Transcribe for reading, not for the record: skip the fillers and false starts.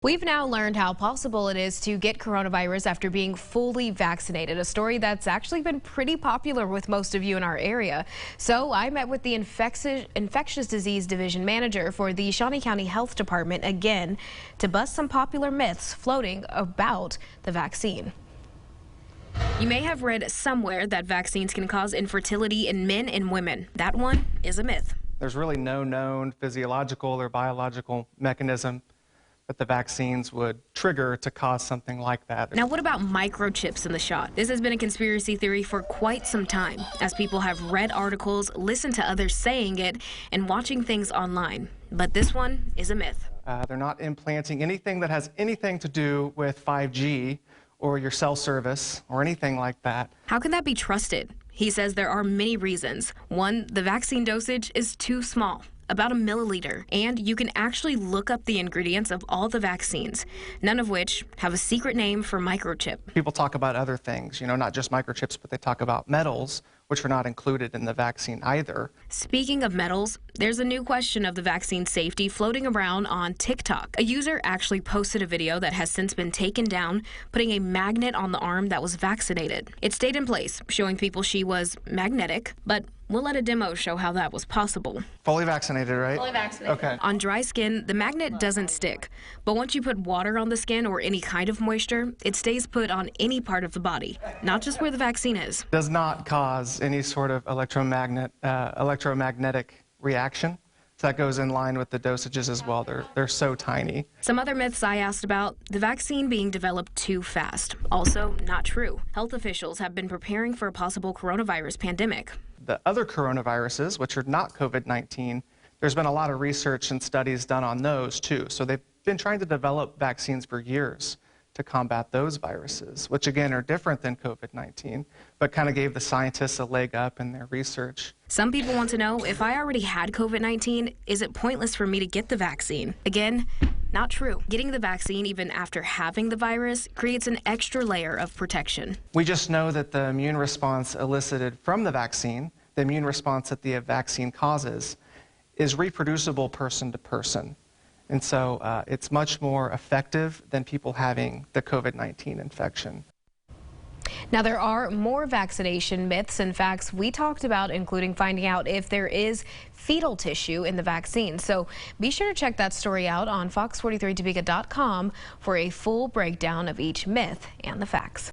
We've now learned how possible it is to get coronavirus after being fully vaccinated, a story that's actually been pretty popular with most of you in our area. So I met with the infectious disease division manager for the Shawnee County Health Department again to bust some popular myths floating about the vaccine. You may have read somewhere that vaccines can cause infertility in men and women. That one is a myth. There's really no known physiological or biological mechanism that the vaccines would trigger to cause something like that. Now, what about microchips in the shot? This has been a conspiracy theory for quite some time, as people have read articles, listened to others saying it, and watching things online. But this one is a myth. They're not implanting anything that has anything to do with 5G or your cell service or anything like that. How can that be trusted? He says there are many reasons. One, the vaccine dosage is too small, about 1 milliliter, and you can actually look up the ingredients of all the vaccines, none of which have a secret name for microchip. People talk about other things, not just microchips, but they talk about metals, which are not included in the vaccine either. Speaking of metals, there's a new question of the vaccine safety floating around on TikTok. A user actually posted a video that has since been taken down, putting a magnet on the arm that was vaccinated. It stayed in place, showing people she was magnetic, but we'll let a demo show how that was possible. Fully vaccinated, right? Fully vaccinated. Okay. On dry skin, the magnet doesn't stick, but once you put water on the skin or any kind of moisture, it stays put on any part of the body, not just where the vaccine is. Does not cause any sort of electromagnetic reaction. So that goes in line with the dosages as well. They're so tiny. Some other myths I asked about: the vaccine being developed too fast. Also not true. Health officials have been preparing for a possible coronavirus pandemic. The other coronaviruses, which are not COVID-19, there's been a lot of research and studies done on those too. So they've been trying to develop vaccines for years to combat those viruses, which again are different than COVID-19, but kind of gave the scientists a leg up in their research. Some people want to know, if I already had COVID-19, is it pointless for me to get the vaccine? Again, not true. Getting the vaccine even after having the virus creates an extra layer of protection. We just know that the immune response elicited from the vaccine, the immune response that the vaccine causes, is reproducible person to person. And so it's much more effective than people having the COVID-19 infection. Now, there are more vaccination myths and facts we talked about, including finding out if there is fetal tissue in the vaccine. So be sure to check that story out on fox43topeka.com for a full breakdown of each myth and the facts.